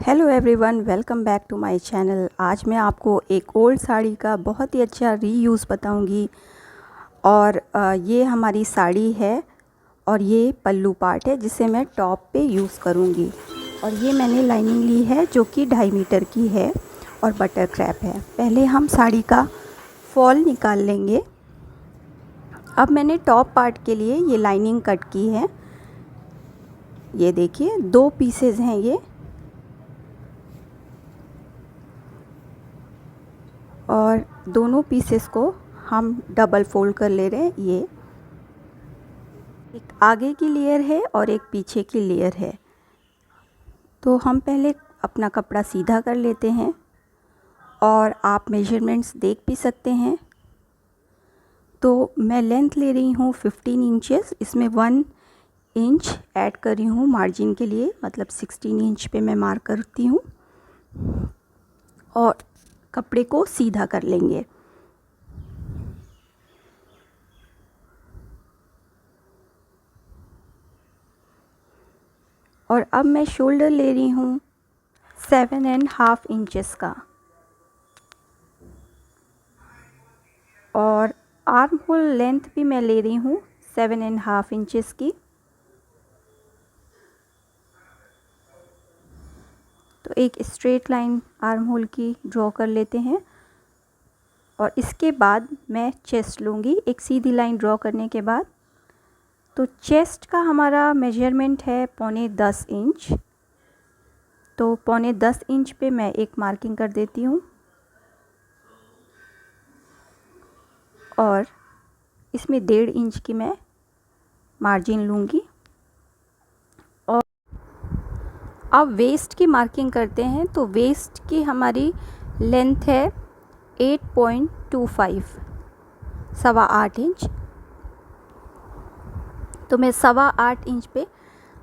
Hello everyone, welcome back to my channel. आज मैं आपको एक ओल्ड साड़ी का बहुत ही अच्छा रीयूज़ बताऊंगी। और ये हमारी साड़ी है और ये पल्लू पार्ट है जिसे मैं टॉप पे यूज़ करूंगी। और ये मैंने लाइनिंग ली है जो कि 2.5 मीटर की है और बटर क्रैप है। पहले हम साड़ी का फॉल निकाल लेंगे। अब मैंने टॉप पार्ट के लिए ये लाइनिंग कट की है। ये देखिए 2 पीसेज हैं ये, और दोनों पीसेस को हम डबल फोल्ड कर ले रहे हैं। ये एक आगे की लेयर है और एक पीछे की लेयर है। तो हम पहले अपना कपड़ा सीधा कर लेते हैं और आप मेजरमेंट्स देख भी सकते हैं। तो मैं लेंथ ले रही हूँ 15 इंचेस। इसमें 1 इंच ऐड कर रही हूँ मार्जिन के लिए, मतलब 16 इंच पे मैं मार्क करती हूँ और कपड़े को सीधा कर लेंगे। और अब मैं शोल्डर ले रही हूँ 7.5 इंचेस का, और आर्म होल लेंथ भी मैं ले रही हूँ 7.5 इंचेस की। तो एक स्ट्रेट लाइन आर्म होल की ड्रॉ कर लेते हैं और इसके बाद मैं चेस्ट लूँगी एक सीधी लाइन ड्रॉ करने के बाद। तो चेस्ट का हमारा मेजरमेंट है 9.25 इंच। तो 9.25 इंच पे मैं एक मार्किंग कर देती हूँ और इसमें 1.5 इंच की मैं मार्जिन लूँगी। और अब वेस्ट की मार्किंग करते हैं। तो वेस्ट की हमारी लेंथ है 8.25, 8.25 इंच। तो मैं 8.25 इंच पे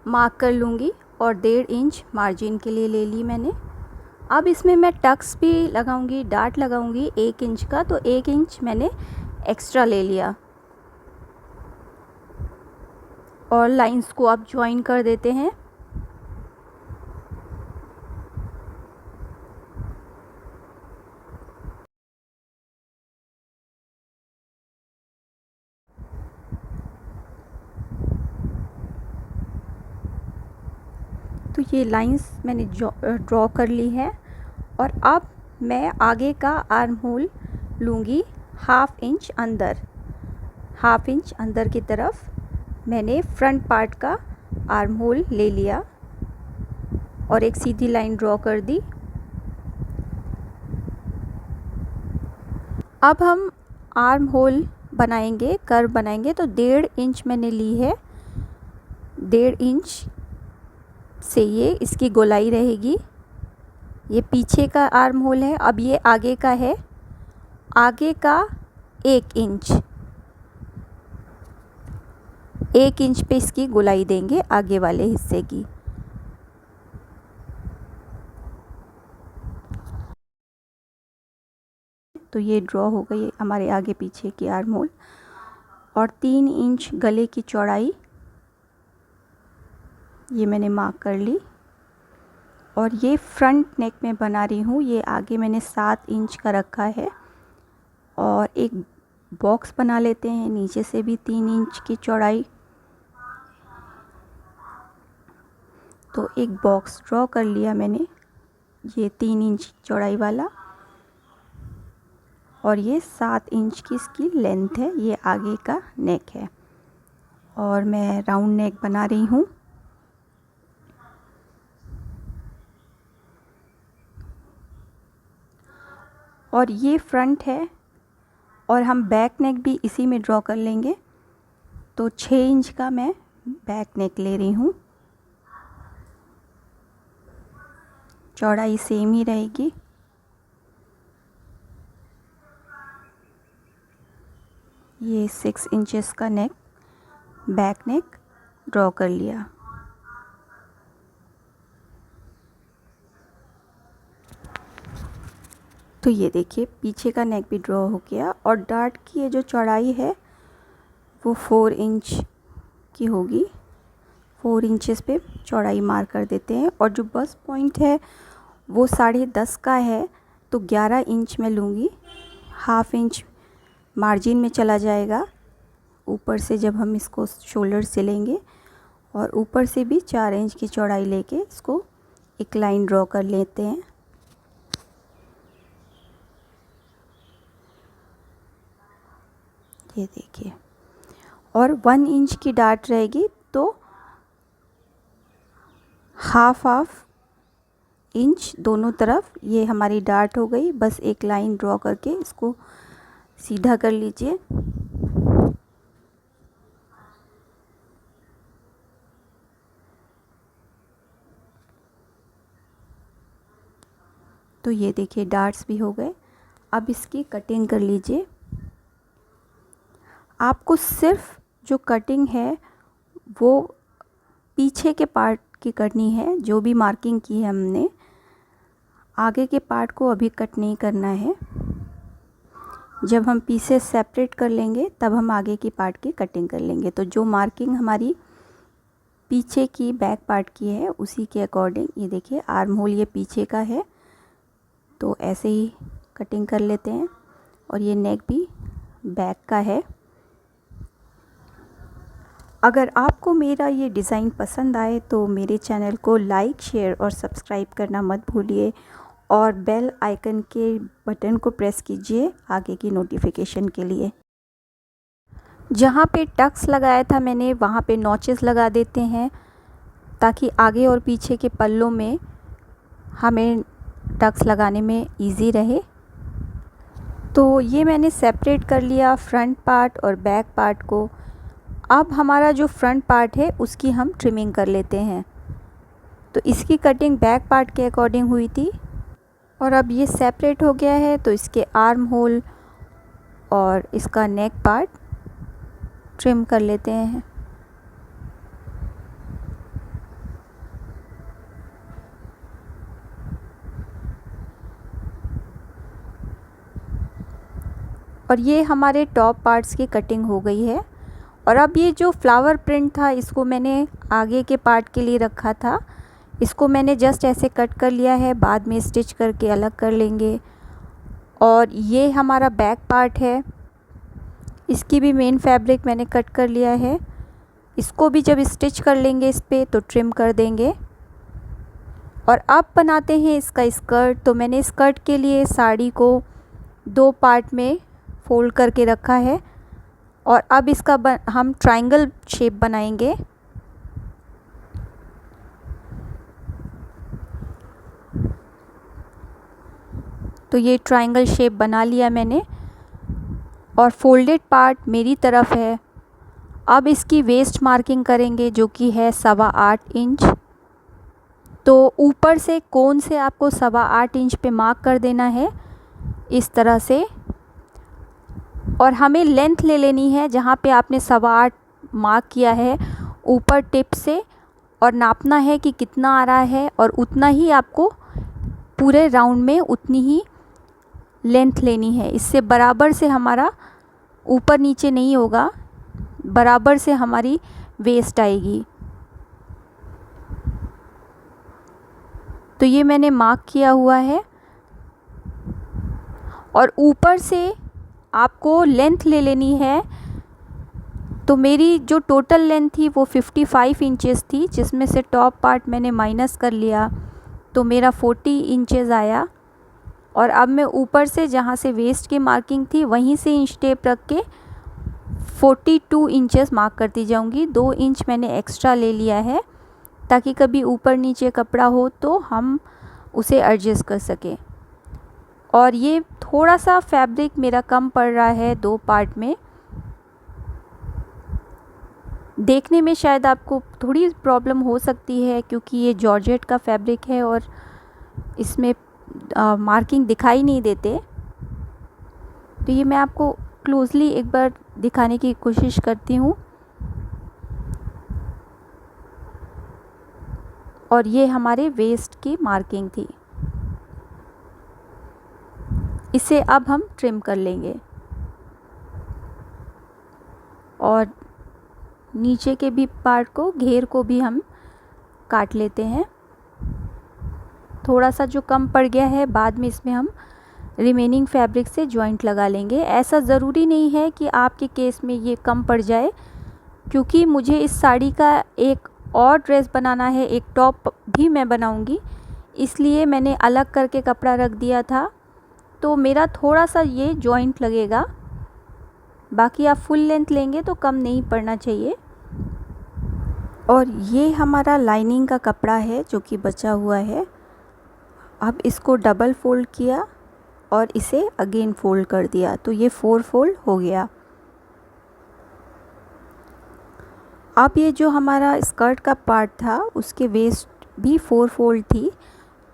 मार्क कर लूँगी और 1.5 इंच मार्जिन के लिए ले ली मैंने। अब इसमें मैं टक्स भी लगाऊंगी, डार्ट लगाऊंगी 1 इंच का। तो 1 इंच मैंने एक्स्ट्रा ले लिया और लाइंस को अब ज्वाइन कर देते हैं। तो ये लाइंस मैंने ड्रॉ कर ली है। और अब मैं आगे का आर्म होल लूँगी 1/2 इंच अंदर। 1/2 इंच अंदर की तरफ मैंने फ्रंट पार्ट का आर्म होल ले लिया और एक सीधी लाइन ड्रॉ कर दी। अब हम आर्म होल बनाएंगे, कर्व बनाएंगे। तो 1.5 इंच मैंने ली है। 1.5 इंच से ये इसकी गोलाई रहेगी। ये पीछे का आर्म होल है। अब ये आगे का है, आगे का 1 इंच, 1 इंच पे इसकी गोलाई देंगे आगे वाले हिस्से की। तो ये ड्रॉ हो गई हमारे आगे पीछे की आर्म होल। और 3 इंच गले की चौड़ाई ये मैंने मार्क कर ली। और ये फ्रंट नेक में बना रही हूँ। ये आगे मैंने 7 इंच का रखा है और एक बॉक्स बना लेते हैं नीचे से भी 3 इंच की चौड़ाई। तो एक बॉक्स ड्रॉ कर लिया मैंने, ये 3 इंच चौड़ाई वाला, और ये 7 इंच की इसकी लेंथ है। ये आगे का नेक है और मैं राउंड नेक बना रही हूँ। और ये फ्रंट है और हम बैक नेक भी इसी में ड्रॉ कर लेंगे। तो 6 इंच का मैं बैक नेक ले रही हूँ। चौड़ाई सेम ही रहेगी। ये 6 इंचेस का नेक, बैक नेक ड्रॉ कर लिया। तो ये देखिए पीछे का नेक भी ड्रॉ हो गया। और डार्ट की ये जो चौड़ाई है वो 4 इंच की होगी। 4 इंचेस पे चौड़ाई मार्क कर देते हैं। और जो बस्ट पॉइंट है वो 10.5 का है तो 11 इंच मैं लूँगी। हाफ इंच मार्जिन में चला जाएगा ऊपर से जब हम इसको शोल्डर सिलेंगे, और ऊपर से भी 4 इंच की चौड़ाई लेके इसको एक लाइन ड्रॉ कर लेते हैं। ये देखिए, और 1 इंच की डाट रहेगी तो हाफ इंच दोनों तरफ ये हमारी डाट हो गई। बस एक लाइन ड्रॉ करके इसको सीधा कर लीजिए। तो ये देखिए डार्ट्स भी हो गए। अब इसकी कटिंग कर लीजिए। आपको सिर्फ जो कटिंग है वो पीछे के पार्ट की करनी है, जो भी मार्किंग की है हमने। आगे के पार्ट को अभी कट नहीं करना है। जब हम पीसेस सेपरेट कर लेंगे तब हम आगे की पार्ट की कटिंग कर लेंगे। तो जो मार्किंग हमारी पीछे की बैक पार्ट की है उसी के अकॉर्डिंग, ये देखिए आर्म होल ये पीछे का है तो ऐसे ही कटिंग कर लेते हैं। और ये नेक भी बैक का है। अगर आपको मेरा ये डिज़ाइन पसंद आए तो मेरे चैनल को लाइक, शेयर और सब्सक्राइब करना मत भूलिए, और बेल आइकन के बटन को प्रेस कीजिए आगे की नोटिफिकेशन के लिए। जहाँ पे टक्स लगाया था मैंने वहाँ पे नॉचेस लगा देते हैं ताकि आगे और पीछे के पल्लों में हमें टक्स लगाने में इजी रहे। तो ये मैंने सेपरेट कर लिया फ्रंट पार्ट और बैक पार्ट को। अब हमारा जो फ्रंट पार्ट है उसकी हम ट्रिमिंग कर लेते हैं। तो इसकी कटिंग बैक पार्ट के अकॉर्डिंग हुई थी, और अब ये सेपरेट हो गया है तो इसके आर्म होल और इसका नेक पार्ट ट्रिम कर लेते हैं। और ये हमारे टॉप पार्ट्स की कटिंग हो गई है। और अब ये जो फ्लावर प्रिंट था इसको मैंने आगे के पार्ट के लिए रखा था, इसको मैंने जस्ट ऐसे कट कर लिया है, बाद में स्टिच करके अलग कर लेंगे। और ये हमारा बैक पार्ट है, इसकी भी मेन फैब्रिक मैंने कट कर लिया है। इसको भी जब स्टिच कर लेंगे इस पे तो ट्रिम कर देंगे। और अब बनाते हैं इसका स्कर्ट। तो मैंने स्कर्ट के लिए साड़ी को 2 पार्ट में फोल्ड करके रखा है, और अब इसका हम ट्रायंगल शेप बनाएंगे। तो ये ट्रायंगल शेप बना लिया मैंने, और फोल्डेड पार्ट मेरी तरफ है। अब इसकी वेस्ट मार्किंग करेंगे जो कि है 8.25 इंच। तो ऊपर से कोन से आपको 8.25 इंच पे मार्क कर देना है इस तरह से। और हमें लेंथ ले लेनी है जहाँ पे आपने 8.25 मार्क किया है ऊपर टिप से, और नापना है कि कितना आ रहा है, और उतना ही आपको पूरे राउंड में उतनी ही लेंथ लेनी है। इससे बराबर से हमारा ऊपर नीचे नहीं होगा, बराबर से हमारी वेस्ट आएगी। तो ये मैंने मार्क किया हुआ है। और ऊपर से आपको लेंथ ले लेनी है। तो मेरी जो टोटल लेंथ थी वो 55 इंचेस थी, जिसमें से टॉप पार्ट मैंने माइनस कर लिया तो मेरा 40 इंचेस आया। और अब मैं ऊपर से जहाँ से वेस्ट की मार्किंग थी वहीं से इंच टेप रख के 42 इंचेस मार्क करती जाऊँगी। 2 इंच मैंने एक्स्ट्रा ले लिया है ताकि कभी ऊपर नीचे कपड़ा हो तो हम उसे एडजस्ट कर सकें। और ये थोड़ा सा फैब्रिक मेरा कम पड़ रहा है 2 पार्ट में। देखने में शायद आपको थोड़ी प्रॉब्लम हो सकती है क्योंकि ये जॉर्जेट का फैब्रिक है और इसमें मार्किंग दिखाई नहीं देते। तो ये मैं आपको क्लोजली एक बार दिखाने की कोशिश करती हूँ। और ये हमारे वेस्ट की मार्किंग थी। इसे अब हम ट्रिम कर लेंगे और नीचे के भी पार्ट को, घेर को भी हम काट लेते हैं। थोड़ा सा जो कम पड़ गया है बाद में इसमें हम रिमेनिंग फैब्रिक से जॉइंट लगा लेंगे। ऐसा ज़रूरी नहीं है कि आपके केस में ये कम पड़ जाए, क्योंकि मुझे इस साड़ी का एक और ड्रेस बनाना है, एक टॉप भी मैं बनाऊंगी, इसलिए मैंने अलग करके कपड़ा रख दिया था। तो मेरा थोड़ा सा ये जॉइंट लगेगा, बाकी आप फुल लेंथ लेंगे तो कम नहीं पड़ना चाहिए। और ये हमारा लाइनिंग का कपड़ा है जो कि बचा हुआ है। अब इसको डबल फोल्ड किया और इसे अगेन फोल्ड कर दिया, तो ये 4 फोल्ड हो गया। अब ये जो हमारा स्कर्ट का पार्ट था उसके वेस्ट भी 4 फोल्ड थी।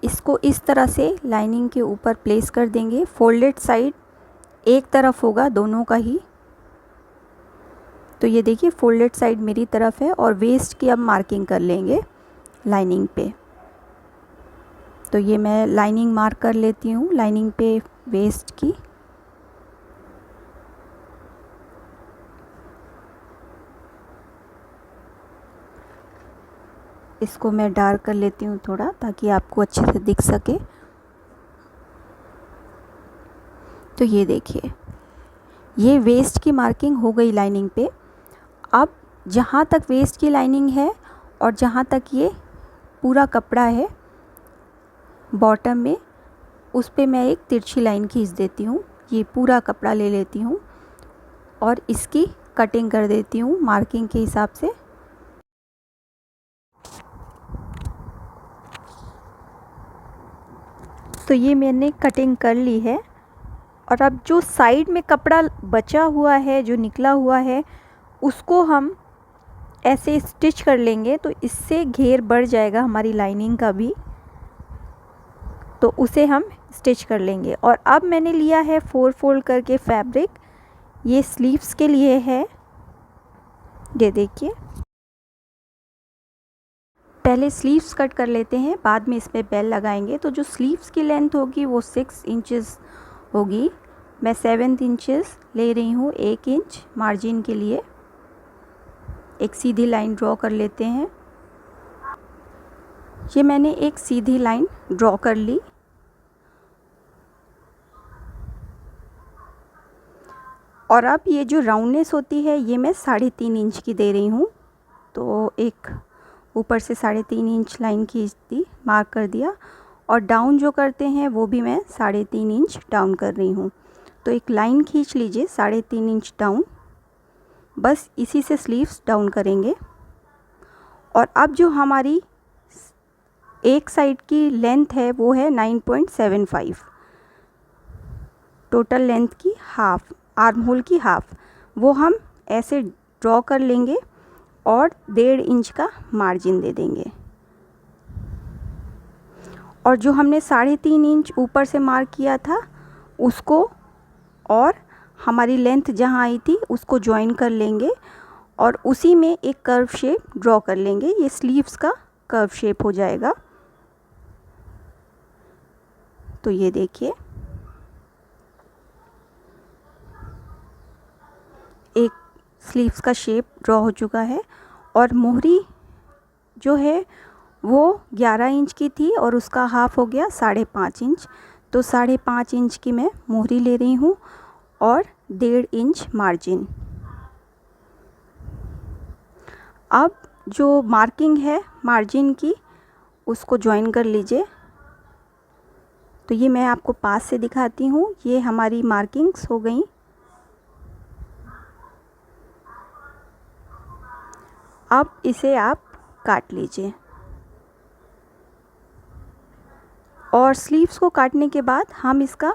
इसको इस तरह से लाइनिंग के ऊपर प्लेस कर देंगे। फोल्डेड साइड एक तरफ होगा दोनों का ही। तो ये देखिए फोल्डेड साइड मेरी तरफ है और वेस्ट की अब मार्किंग कर लेंगे लाइनिंग पे। तो ये मैं लाइनिंग मार्क कर लेती हूँ लाइनिंग पे वेस्ट की। इसको मैं डार्क कर लेती हूँ थोड़ा, ताकि आपको अच्छे से दिख सके। तो ये देखिए ये वेस्ट की मार्किंग हो गई लाइनिंग पे। अब जहाँ तक वेस्ट की लाइनिंग है और जहाँ तक ये पूरा कपड़ा है बॉटम में, उस पे मैं एक तिरछी लाइन खींच देती हूँ। ये पूरा कपड़ा ले लेती हूँ और इसकी कटिंग कर देती हूँ मार्किंग के हिसाब से। तो ये मैंने कटिंग कर ली है। और अब जो साइड में कपड़ा बचा हुआ है, जो निकला हुआ है, उसको हम ऐसे स्टिच कर लेंगे, तो इससे घेर बढ़ जाएगा हमारी लाइनिंग का भी, तो उसे हम स्टिच कर लेंगे। और अब मैंने लिया है 4 फोल्ड करके फैब्रिक, ये स्लीव्स के लिए है। ये देखिए पहले स्लीव्स कट कर लेते हैं, बाद में इसमें बेल लगाएंगे। तो जो स्लीव्स की लेंथ होगी वो 6 इंचेस होगी। मैं 7 इंचेस ले रही हूँ 1 इंच मार्जिन के लिए। एक सीधी लाइन ड्रॉ कर लेते हैं। ये मैंने एक सीधी लाइन ड्रॉ कर ली। और अब ये जो राउंडनेस होती है ये मैं 3.5 इंच की दे रही हूँ। तो एक ऊपर से 3.5 इंच लाइन खींच दी, मार्क कर दिया। और डाउन जो करते हैं वो भी मैं 3.5 इंच डाउन कर रही हूँ। तो एक लाइन खींच लीजिए 3.5 इंच डाउन, बस इसी से स्लीव्स डाउन करेंगे। और अब जो हमारी एक साइड की लेंथ है वो है 9.75, टोटल लेंथ की हाफ, आर्म होल की हाफ, वो हम ऐसे ड्रॉ कर लेंगे और 1.5 इंच का मार्जिन दे देंगे। और जो हमने 3.5 इंच ऊपर से मार्क किया था उसको और हमारी लेंथ जहाँ आई थी उसको ज्वाइन कर लेंगे और उसी में एक कर्व शेप ड्रॉ कर लेंगे। ये स्लीव्स का कर्व शेप हो जाएगा। तो ये देखिए एक स्लीव्स का शेप ड्रॉ हो चुका है। और मोहरी जो है वो 11 इंच की थी और उसका हाफ हो गया 5.5 इंच। तो 5.5 इंच की मैं मोहरी ले रही हूँ और 1.5 इंच मार्जिन। अब जो मार्किंग है मार्जिन की उसको ज्वाइन कर लीजिए। तो ये मैं आपको पास से दिखाती हूँ, ये हमारी मार्किंग्स हो गई। अब इसे आप काट लीजिए। और स्लीव्स को काटने के बाद हम इसका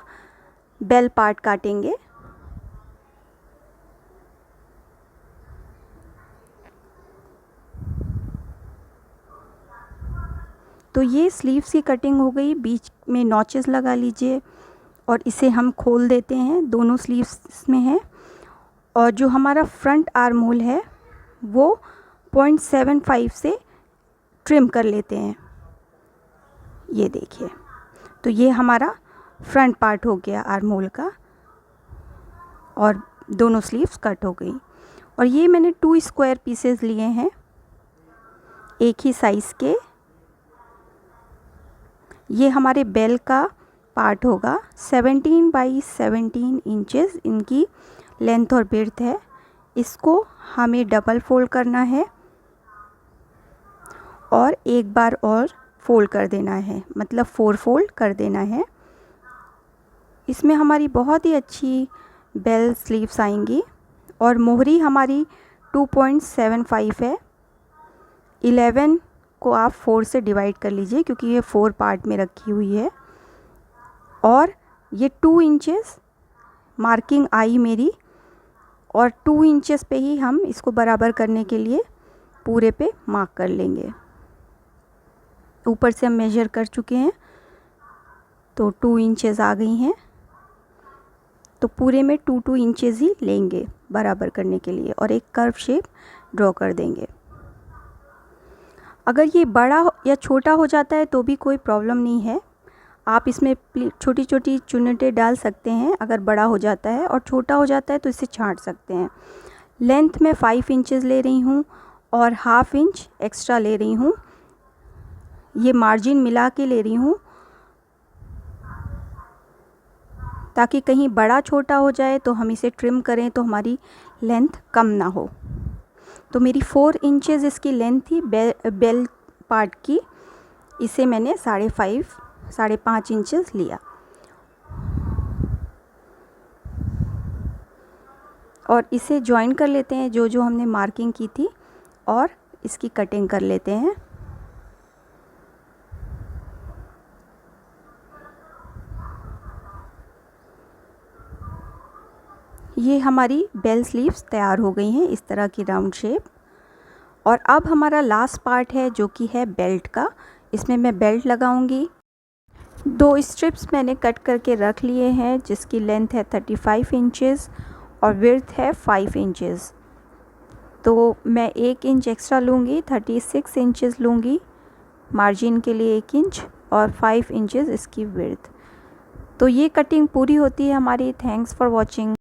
बेल पार्ट काटेंगे। तो ये स्लीव्स की कटिंग हो गई। बीच में नॉचेस लगा लीजिए और इसे हम खोल देते हैं, दोनों स्लीव्स में है। और जो हमारा फ्रंट आर्म होल है वो 0.75 से ट्रिम कर लेते हैं। ये देखिए, तो ये हमारा फ्रंट पार्ट हो गया आर्म होल का और दोनों स्लीव्स कट हो गई। और ये मैंने 2 स्क्वायर पीसेस लिए हैं एक ही साइज़ के। ये हमारे बेल का पार्ट होगा। 17 बाई 17 इंचेस इनकी लेंथ और विड्थ है। इसको हमें डबल फोल्ड करना है और एक बार और फोल्ड कर देना है, मतलब 4 फोल्ड कर देना है। इसमें हमारी बहुत ही अच्छी बेल स्लीव्स आएंगी और मोहरी हमारी 2.75 है। 11 को आप 4 से डिवाइड कर लीजिए क्योंकि ये 4 पार्ट में रखी हुई है। और ये 2 इंचेस मार्किंग आई मेरी, और 2 इंचेस पे ही हम इसको बराबर करने के लिए पूरे पे मार्क कर लेंगे। ऊपर से हम मेजर कर चुके हैं तो 2 इंचेस आ गई हैं, तो पूरे में 2 इंचेस ही लेंगे बराबर करने के लिए और एक कर्व शेप ड्रॉ कर देंगे। अगर ये बड़ा या छोटा हो जाता है तो भी कोई प्रॉब्लम नहीं है, आप इसमें छोटी छोटी चुन्नटें डाल सकते हैं अगर बड़ा हो जाता है, और छोटा हो जाता है तो इसे छांट सकते हैं। लेंथ में 5 इंचेस ले रही हूँ और हाफ इंच एक्स्ट्रा ले रही हूँ। ये मार्जिन मिला के ले रही हूँ ताकि कहीं बड़ा छोटा हो जाए तो हम इसे ट्रिम करें तो हमारी लेंथ कम ना हो। तो मेरी 4 इंचेस इसकी लेंथ थी बेल पार्ट की, इसे मैंने 5.5 इंचेस लिया और इसे जॉइन कर लेते हैं जो जो हमने मार्किंग की थी, और इसकी कटिंग कर लेते हैं। ये हमारी बेल स्लीव्स तैयार हो गई हैं इस तरह की राउंड शेप। और अब हमारा लास्ट पार्ट है जो कि है बेल्ट का। इसमें मैं बेल्ट लगाऊंगी। 2 स्ट्रिप्स मैंने कट करके रख लिए हैं जिसकी लेंथ है 35 इंचेस और विड्थ है 5 इंचेस। तो मैं 1 इंच एक्स्ट्रा लूँगी, 36 इंचेस लूँगी मार्जिन के लिए 1 इंच और 5 इंचेस इसकी विड्थ। तो ये कटिंग पूरी होती है हमारी। Thanks for watching.